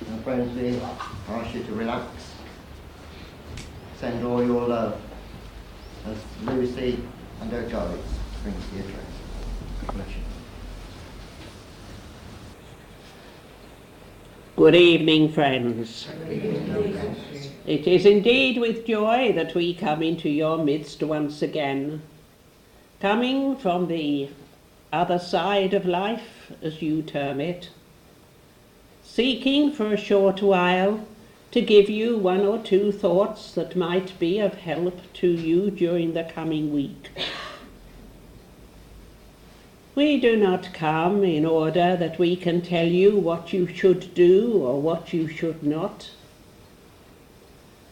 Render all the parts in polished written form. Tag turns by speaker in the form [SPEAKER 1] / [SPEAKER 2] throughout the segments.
[SPEAKER 1] And friends, we ask you to relax. Send all your love as Lucy and her guides bring the address. God bless you.
[SPEAKER 2] Good evening, friends. It is indeed with joy that we come into your midst once again, coming from the other side of life, as you term it, seeking for a short while to give you one or two thoughts that might be of help to you during the coming week. We do not come in order that we can tell you what you should do or what you should not.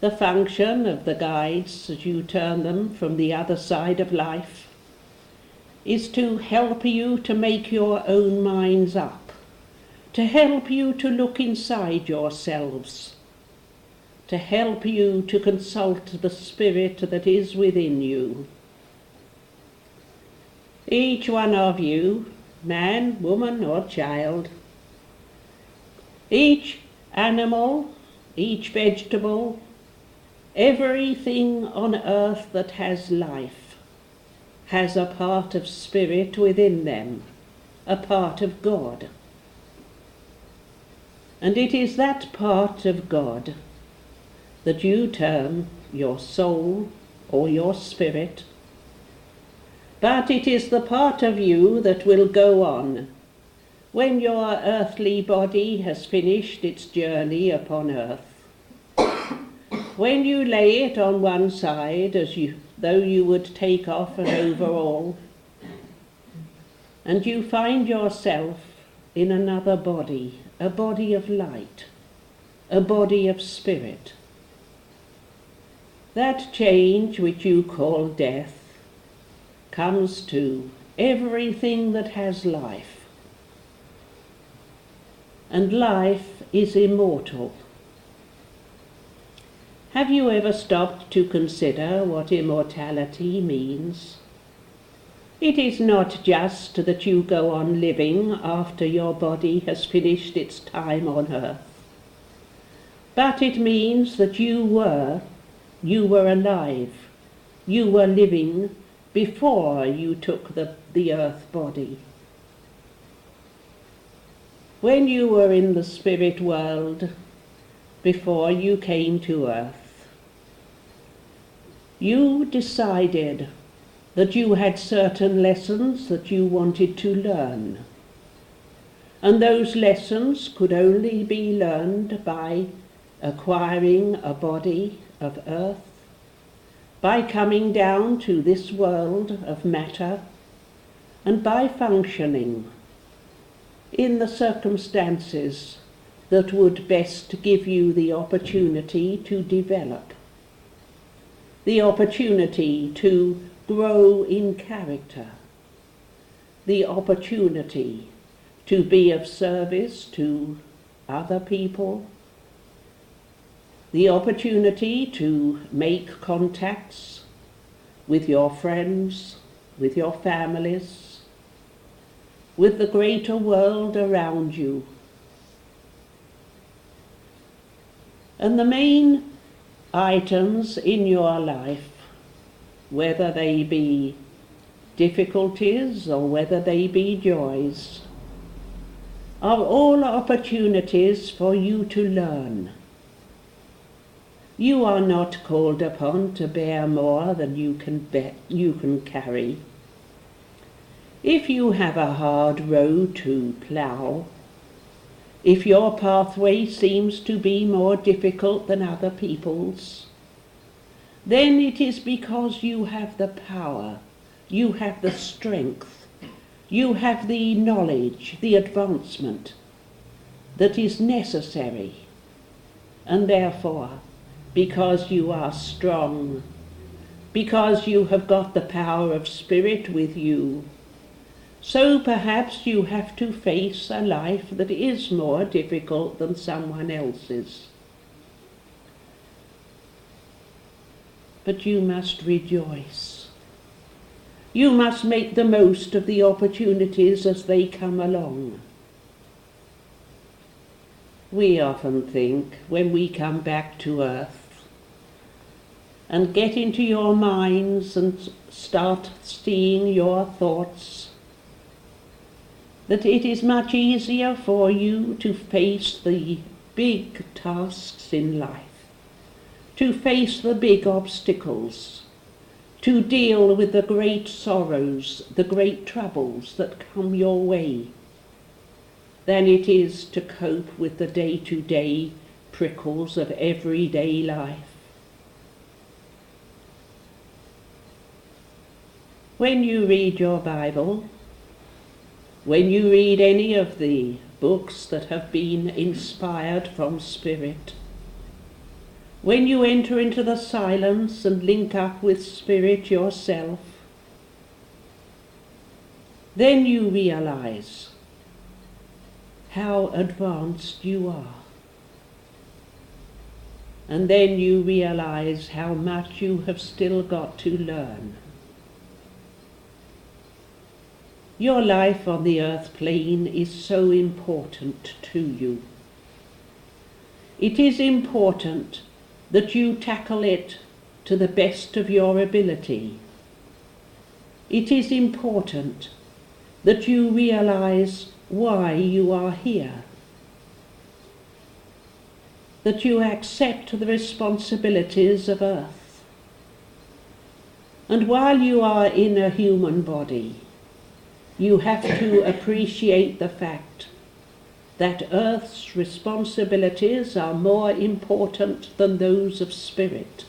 [SPEAKER 2] The function of the guides, as you term them, from the other side of life, is to help you to make your own minds up, to help you to look inside yourselves, to help you to consult the spirit that is within you. Each one of you, man, woman, or child, each animal, each vegetable, everything on earth that has life, has a part of spirit within them, a part of God. And it is that part of God that you term your soul or your spirit, but it is the part of you that will go on when your earthly body has finished its journey upon earth. When you lay it on one side though you would take off an overall, and you find yourself in another body, a body of light, a body of spirit. That change which you call death comes to everything that has life. And life is immortal. Have you ever stopped to consider what immortality means? It is not just that you go on living after your body has finished its time on earth, but it means that you were alive, you were living before you took the earth body. When you were in the spirit world, before you came to earth, you decided that you had certain lessons that you wanted to learn. And those lessons could only be learned by acquiring a body of earth, by coming down to this world of matter, and by functioning in the circumstances that would best give you the opportunity to develop, the opportunity to grow in character, the opportunity to be of service to other people, the opportunity to make contacts with your friends, with your families, with the greater world around you. And the main items in your life, whether they be difficulties or whether they be joys, are all opportunities for you to learn. You are not called upon to bear more than you can carry. If you have a hard road to plough, if your pathway seems to be more difficult than other people's, then it is because you have the power, you have the strength, you have the knowledge, the advancement that is necessary, and therefore, because you are strong, because you have got the power of spirit with you, so perhaps you have to face a life that is more difficult than someone else's. But you must rejoice. You must make the most of the opportunities as they come along. We often think when we come back to earth and get into your minds and start seeing your thoughts, that it is much easier for you to face the big tasks in life, to face the big obstacles, to deal with the great sorrows, the great troubles that come your way, than it is to cope with the day-to-day prickles of everyday life. When you read your Bible, when you read any of the books that have been inspired from Spirit, when you enter into the silence and link up with Spirit yourself, then you realize how advanced you are. And then you realize how much you have still got to learn. Your life on the earth plane is so important to you. It is important that you tackle it to the best of your ability. It is important that you realize why you are here, that you accept the responsibilities of earth. And while you are in a human body, you have to appreciate the fact that earth's responsibilities are more important than those of Spirit.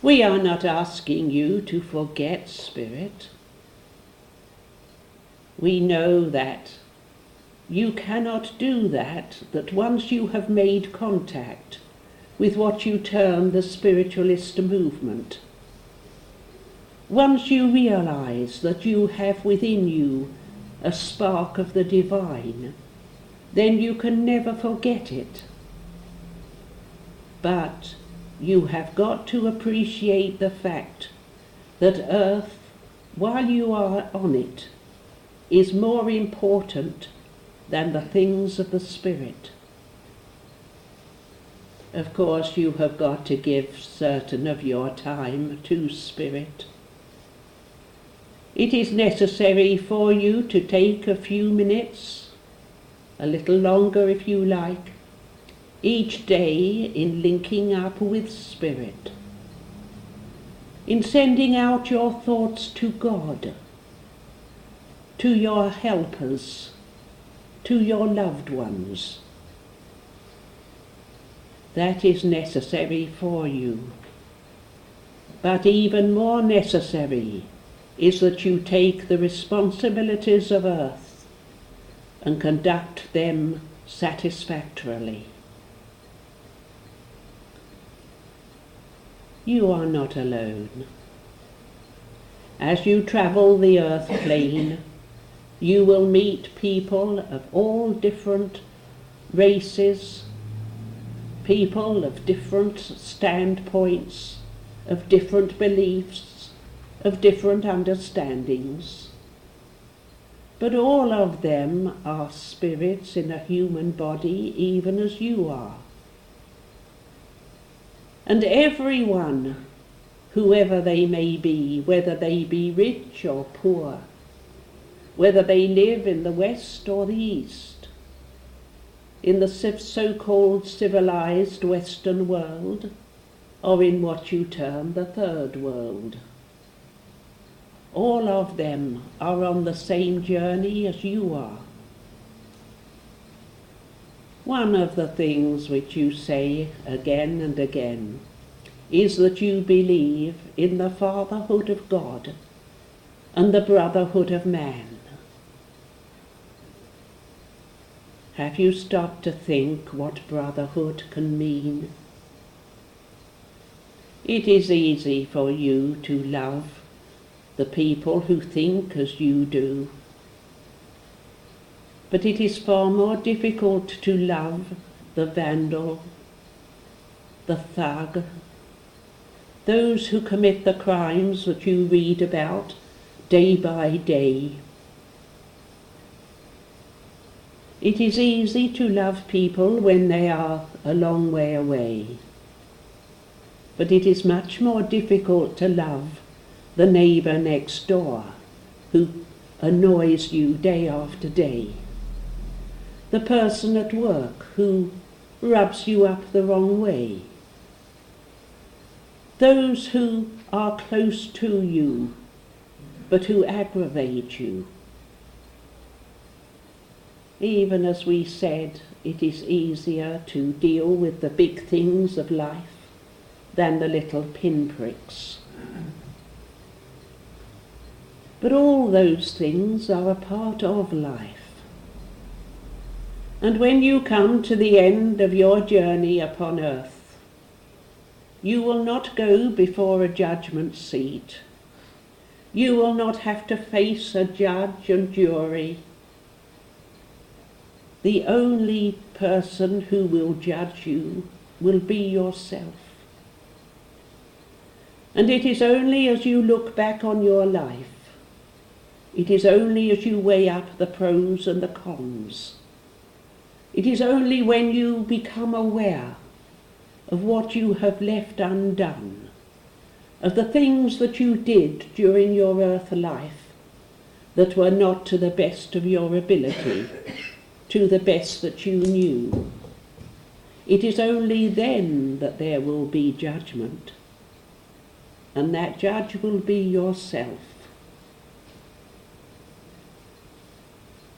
[SPEAKER 2] We are not asking you to forget Spirit. We know that you cannot do that once you have made contact with what you term the spiritualist movement. Once you realize that you have within you a spark of the divine, then you can never forget it. But you have got to appreciate the fact that earth, while you are on it, is more important than the things of the Spirit. Of course, you have got to give certain of your time to Spirit. It is necessary for you to take a few minutes, a little longer if you like, each day in linking up with Spirit, in sending out your thoughts to God, to your helpers, to your loved ones. That is necessary for you. But even more necessary is that you take the responsibilities of earth and conduct them satisfactorily. You are not alone. As you travel the earth plane, you will meet people of all different races, people of different standpoints, of different beliefs, of different understandings. But all of them are spirits in a human body, even as you are. And everyone, whoever they may be, whether they be rich or poor, whether they live in the West or the East, in the so-called civilized Western world, or in what you term the Third World, all of them are on the same journey as you are. One of the things which you say again and again is that you believe in the fatherhood of God and the brotherhood of man. Have you stopped to think what brotherhood can mean? It is easy for you to love the people who think as you do, but it is far more difficult to love the vandal, the thug, those who commit the crimes that you read about day by day. It is easy to love people when they are a long way away, but it is much more difficult to love the neighbour next door who annoys you day after day, the person at work who rubs you up the wrong way, those who are close to you but who aggravate you. Even as we said, it is easier to deal with the big things of life than the little pinpricks. But all those things are a part of life. And when you come to the end of your journey upon earth, you will not go before a judgment seat. You will not have to face a judge and jury. The only person who will judge you will be yourself. And it is only as you look back on your life, it is only as you weigh up the pros and the cons, it is only when you become aware of what you have left undone, of the things that you did during your earth life that were not to the best of your ability, to the best that you knew. It is only then that there will be judgment, and that judge will be yourself.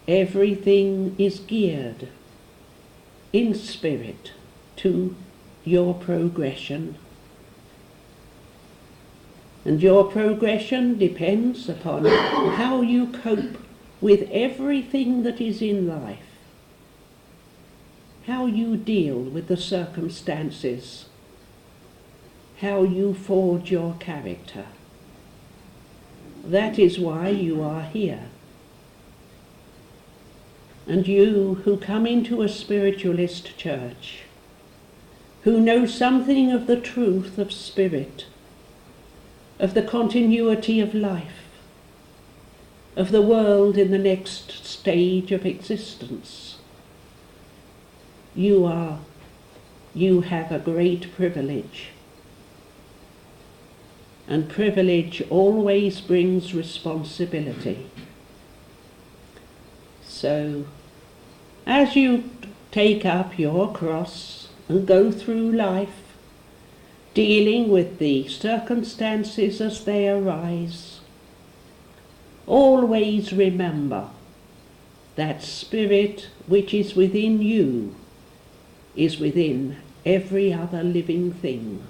[SPEAKER 2] Everything is geared in spirit to your progression, and your progression depends upon how you cope with everything that is in life, how you deal with the circumstances, how you forge your character. That is why you are here. And you who come into a spiritualist church, who know something of the truth of spirit, of the continuity of life, of the world in the next stage of existence, you have a great privilege. And privilege always brings responsibility. So, as you take up your cross and go through life, dealing with the circumstances as they arise, always remember that spirit which is within you is within every other living thing.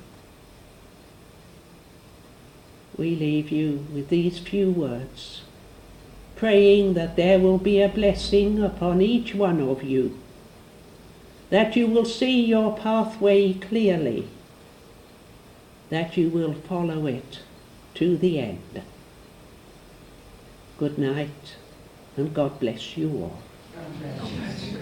[SPEAKER 2] We leave you with these few words, praying that there will be a blessing upon each one of you, that you will see your pathway clearly, that you will follow it to the end. Good night, and God bless you all.
[SPEAKER 3] God bless you.